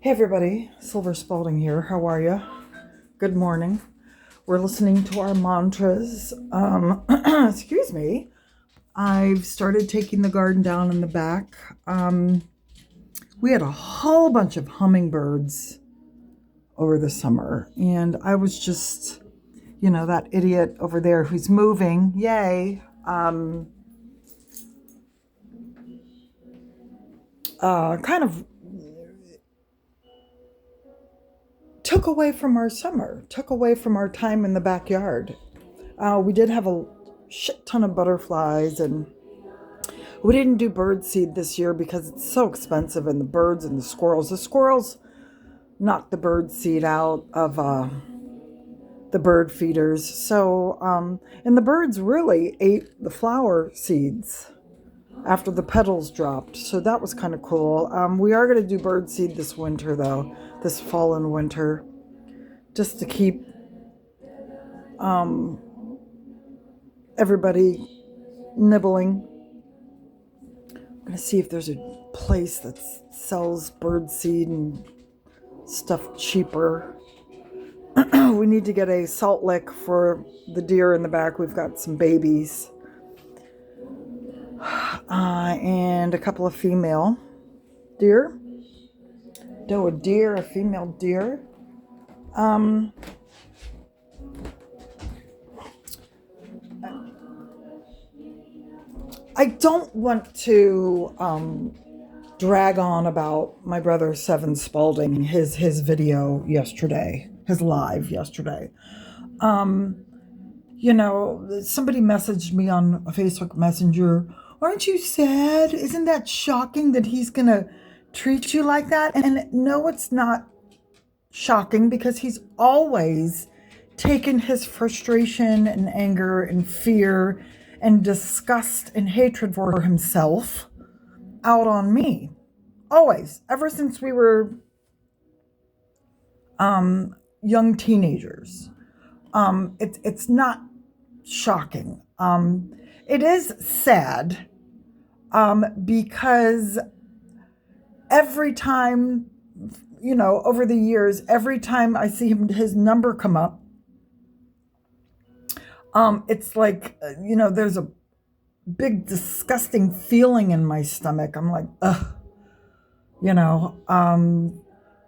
Hey everybody, Silver Spalding here. How are you? Good morning. We're listening to our mantras. Excuse me. I've started taking the garden down in the back. We had a whole bunch of hummingbirds over the summer, and I was just, that idiot over there who's moving. Yay. Kind of took away from our summer, took away from our time in the backyard. We did have a shit ton of butterflies, and we didn't do bird seed this year because it's so expensive, and the birds and the squirrels knocked the bird seed out of the bird feeders. So, and the birds really ate the flower seeds after the petals dropped. So that was kind of cool. We are going to do bird seed this winter, though, this fall and winter, just to keep everybody nibbling. I'm going to see if there's a place that sells bird seed and stuff cheaper. We need to get a salt lick for the deer in the back. We've got some babies. And a couple of female deer. A deer, a female deer. I don't want to drag on about my brother Seven Spalding, his video yesterday, his live yesterday. Somebody messaged me on a Facebook Messenger, aren't you sad? Isn't that shocking that he's going to treat you like that? And no, it's not shocking, because he's always taken his frustration and anger and fear and disgust and hatred for himself out on me. Always. Ever since we were young teenagers. It's not shocking. It is sad because every time, over the years, every time I see his number come up, it's like, there's a big disgusting feeling in my stomach. I'm like, ugh,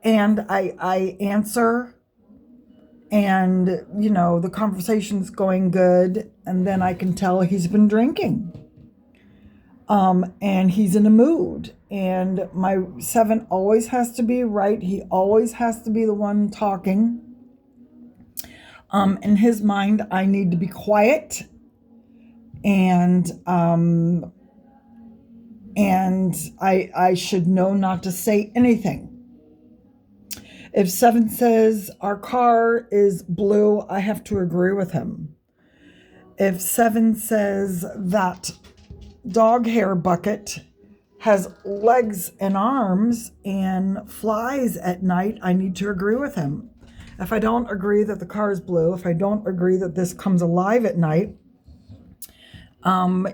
and I answer, and, the conversation's going good, and then I can tell he's been drinking. And he's in a mood, and my seven always has to be right. He always has to be the one talking. In his mind, I need to be quiet, and I should know not to say anything. If Seven says our car is blue, I have to agree with him. If Seven says that dog hair bucket has legs and arms and flies at night, I need to agree with him. If I don't agree that the car is blue, if I don't agree that this comes alive at night,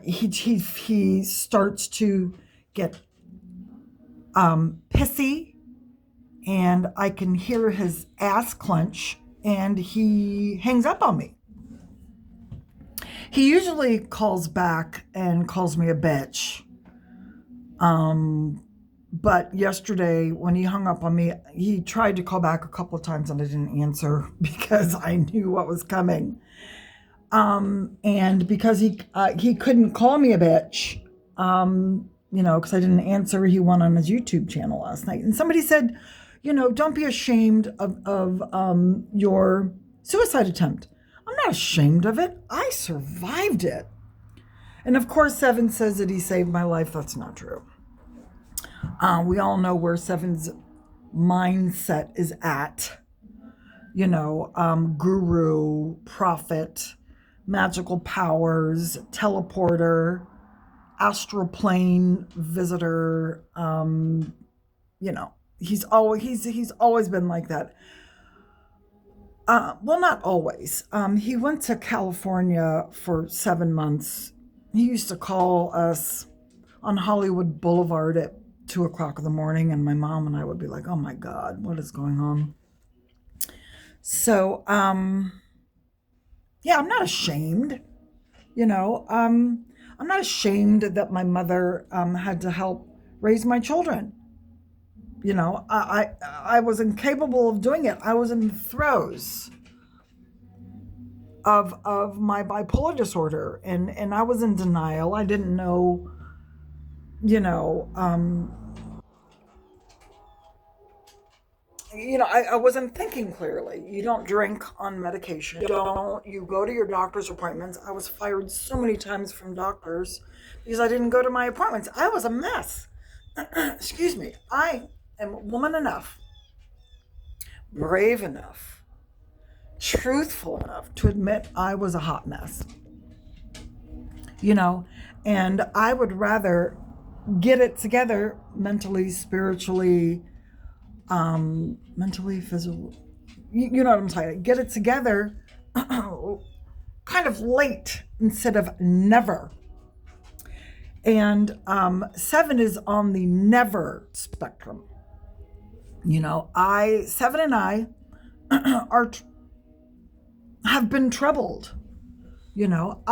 he starts to get pissy, and I can hear his ass clench, and he hangs up on me. He usually calls back and calls me a bitch. But yesterday, when he hung up on me, he tried to call back a couple of times, and I didn't answer because I knew what was coming. And because he couldn't call me a bitch, because I didn't answer, he went on his YouTube channel last night. And somebody said, don't be ashamed of your suicide attempt. I'm not ashamed of it. I survived it. And of course, Seven says that he saved my life. That's not true. We all know where Seven's mindset is at. Guru, prophet, magical powers, teleporter, astral plane visitor. He's always been like that. Well, not always. He went to California for 7 months. He used to call us on Hollywood Boulevard at 2 o'clock in the morning, and my mom and I would be like, oh my God, what is going on? So, yeah, I'm not ashamed, you know. I'm not ashamed that my mother had to help raise my children. You know, I was incapable of doing it. I was in the throes of my bipolar disorder, and I was in denial. I didn't know, you know, I wasn't thinking clearly. You don't drink on medication. You go to your doctor's appointments. I was fired so many times from doctors because I didn't go to my appointments. I was a mess. Excuse me. I am woman enough, brave enough, truthful enough to admit I was a hot mess. You know, and I would rather get it together mentally, spiritually, mentally, physical. You know what I'm saying? Get it together kind of late instead of never. And 7 is on the never spectrum. You know, 7 and I are have been troubled. You know,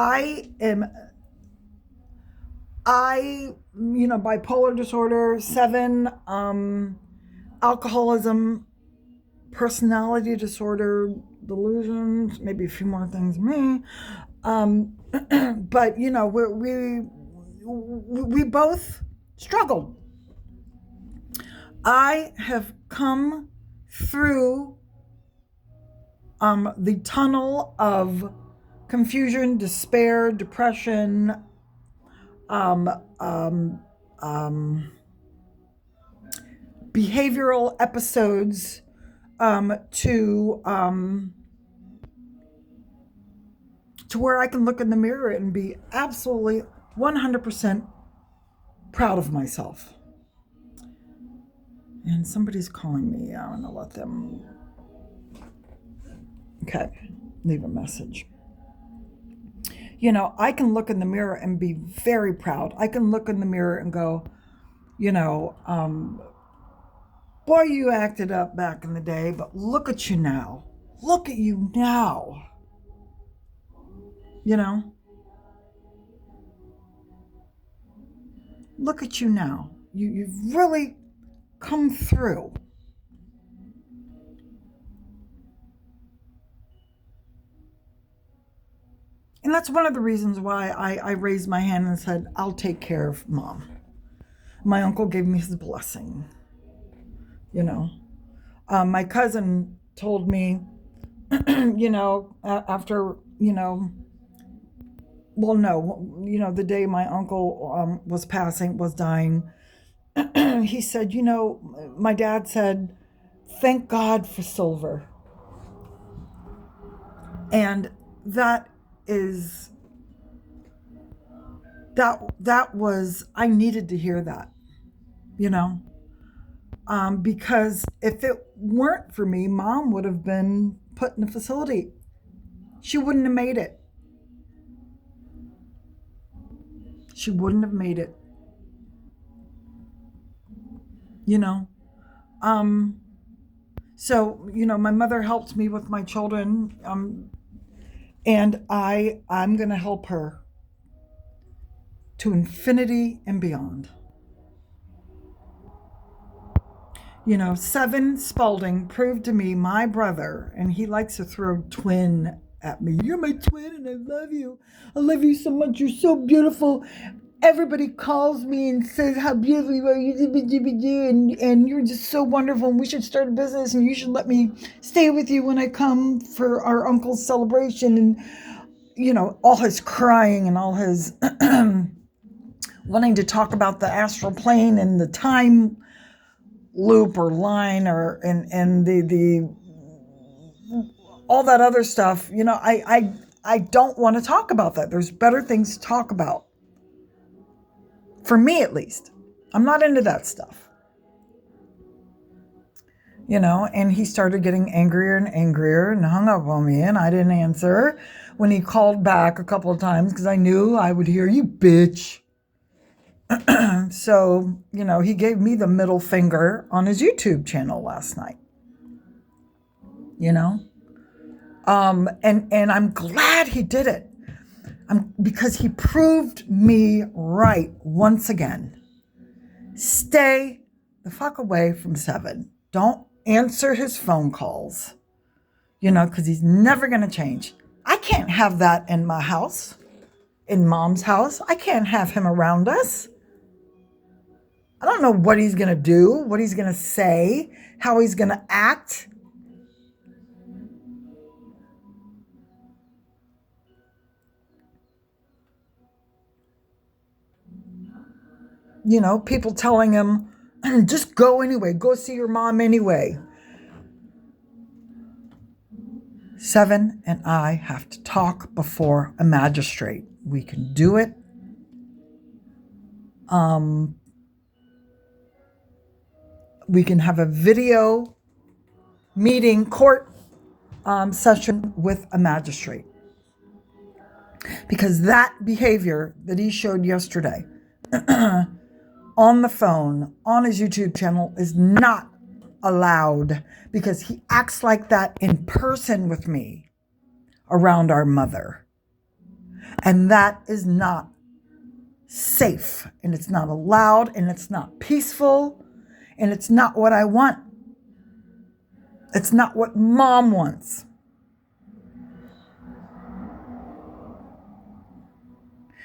bipolar disorder, 7, alcoholism, personality disorder, delusions, maybe a few more things. Me, but you know, we both struggled. I have come through the tunnel of confusion, despair, depression, behavioral episodes, to where I can look in the mirror and be absolutely 100% proud of myself. And somebody's calling me. I'm gonna let them. Okay, leave a message. You know, I can look in the mirror and be very proud. I can look in the mirror and go, you know, boy, you acted up back in the day, but look at you now. Look at you now. You know? Look at you now. You've really come through. And that's one of the reasons why I raised my hand and said, I'll take care of Mom. My uncle gave me his blessing. You know, my cousin told me, you know, after, you know, well, no, you know, the day my uncle was dying, he said, you know, my dad said, thank God for silver. And that was, I needed to hear that, you know, because if it weren't for me, Mom would have been put in a facility. She wouldn't have made it. She wouldn't have made it. You know, so, you know, my mother helped me with my children, and I'm going to help her to infinity and beyond. You know, 7 Spalding proved to me my brother, and he likes to throw twin at me. You're my twin and I love you. I love you so much. You're so beautiful. Everybody calls me and says how beautiful you are, and you're just so wonderful, and we should start a business, and you should let me stay with you when I come for our uncle's celebration. And, you know, all his crying and all his wanting to talk about the astral plane and the time loop or line or and the all that other stuff. You know, I don't want to talk about that. There's better things to talk about. For me, at least. I'm not into that stuff. You know, and he started getting angrier and angrier and hung up on me, and I didn't answer when he called back a couple of times because I knew I would hear, you bitch. So, he gave me the middle finger on his YouTube channel last night, you know? And I'm glad he did it. Because he proved me right once again. Stay the fuck away from Seven. Don't answer his phone calls, because he's never going to change. I can't have that in my house, in Mom's house. I can't have him around us. I don't know what he's going to do, what he's going to say, how he's going to act. People telling him, just go anyway, go see your mom anyway. Seven and I have to talk before a magistrate. We can do it. We can have a video meeting, court session with a magistrate. Because that behavior that he showed yesterday on the phone, on his YouTube channel, is not allowed, because he acts like that in person with me around our mother. And that is not safe, and it's not allowed, and it's not peaceful, and it's not what I want. It's not what Mom wants.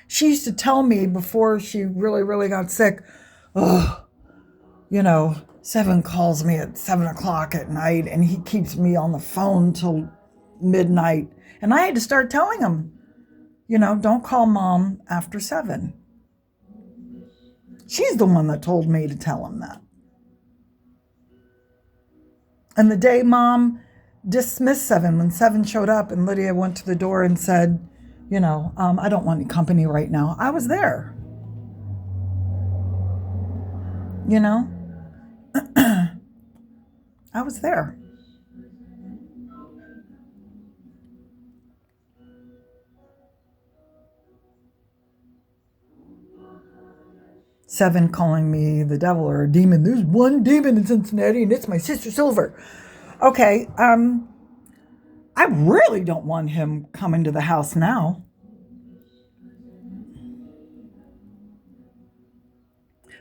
She used to tell me before she really, really got sick, Seven calls me at 7 o'clock at night and he keeps me on the phone till midnight. And I had to start telling him, don't call Mom after 7. She's the one that told me to tell him that. And the day Mom dismissed Seven, when Seven showed up and Lydia went to the door and said, I don't want any company right now, I was there. I was there. Seven calling me the devil or a demon. There's one demon in Cincinnati and it's my sister Silver. Okay, I really don't want him coming to the house now.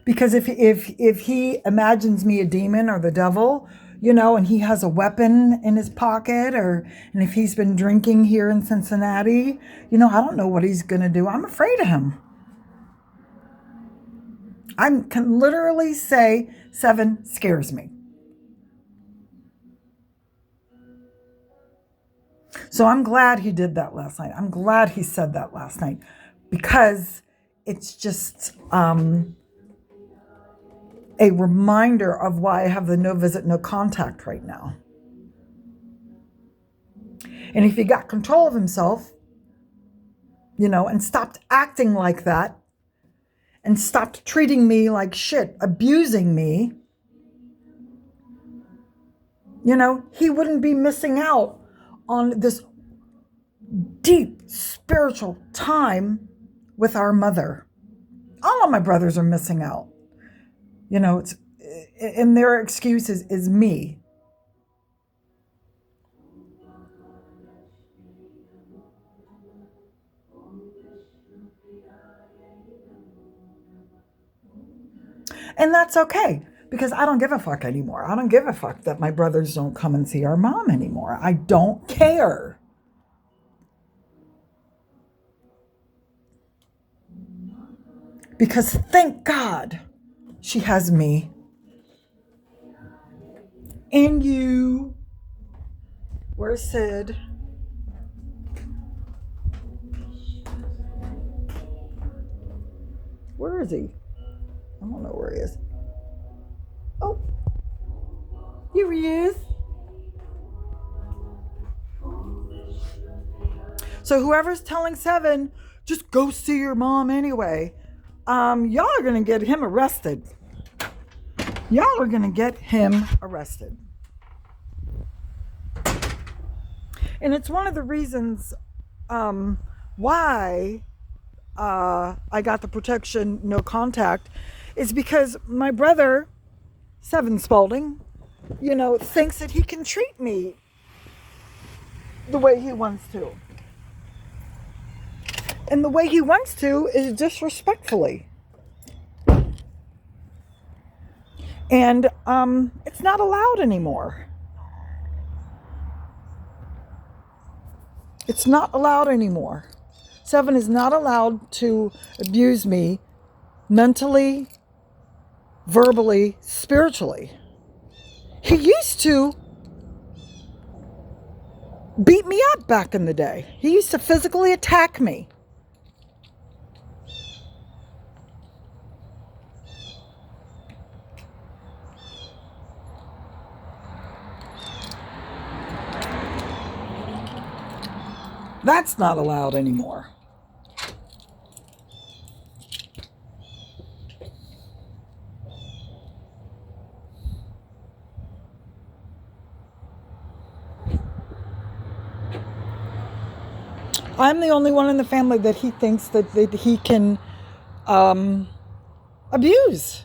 Because if he imagines me a demon or the devil, and he has a weapon in his pocket, and if he's been drinking here in Cincinnati, I don't know what he's going to do. I'm afraid of him. I can literally say Seven scares me. So I'm glad he did that last night. I'm glad he said that last night, because it's just a reminder of why I have the no visit, no contact right now. And if he got control of himself, and stopped acting like that, and stopped treating me like shit, abusing me, he wouldn't be missing out on this deep spiritual time with our mother. All of my brothers are missing out. It's, and their excuse is me. And that's okay, because I don't give a fuck anymore. I don't give a fuck that my brothers don't come and see our mom anymore. I don't care. Because thank God she has me and you. Where's Sid? Where is he? I don't know where he is. Oh, here he is. So whoever's telling Seven, just go see your mom anyway, y'all are going to get him arrested. Y'all are going to get him arrested. And it's one of the reasons why I got the protection, no contact, is because my brother, Seven Spalding, thinks that he can treat me the way he wants to. And the way he wants to is disrespectfully. And it's not allowed anymore. It's not allowed anymore. Seven is not allowed to abuse me mentally, verbally, spiritually. He used to beat me up back in the day. He used to physically attack me. That's not allowed anymore. I'm the only one in the family that he thinks that he can abuse.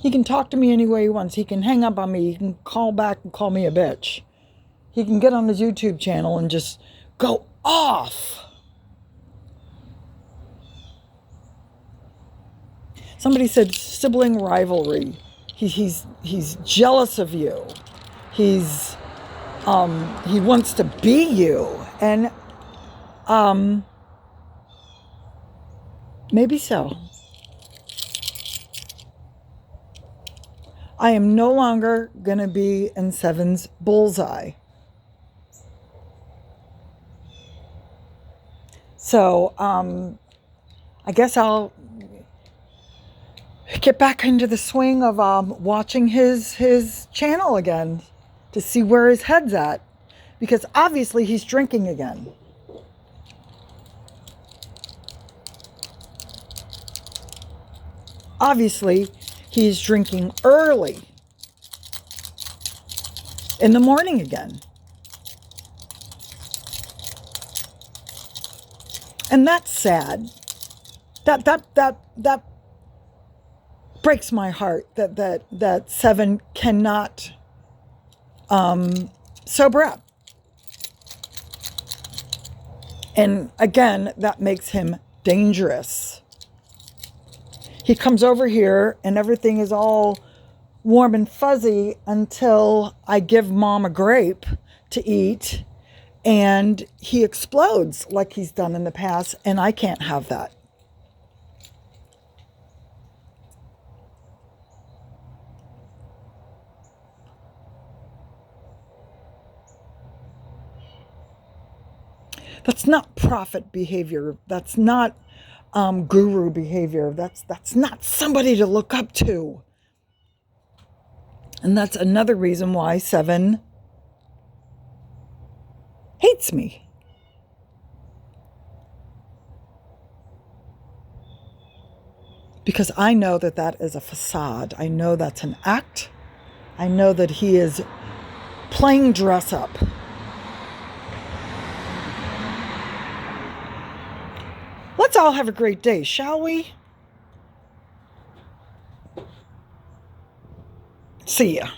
He can talk to me any way he wants. He can hang up on me. He can call back and call me a bitch. He can get on his YouTube channel and just go off. Somebody said sibling rivalry. He's jealous of you. He wants to be you. And maybe so. I am no longer going to be in Seven's bullseye. So I guess I'll get back into the swing of watching his channel again to see where his head's at, because obviously he's drinking again. Obviously he's drinking early in the morning again. And that's sad. That breaks my heart that Seven cannot sober up. And again, that makes him dangerous. He comes over here and everything is all warm and fuzzy until I give Mom a grape to eat, and he explodes like he's done in the past, and I can't have that. That's not prophet behavior. That's not guru behavior. That's not somebody to look up to. And that's another reason why Seven hates me. Because I know that is a facade. I know that's an act. I know that he is playing dress up. Let's all have a great day, shall we? See ya.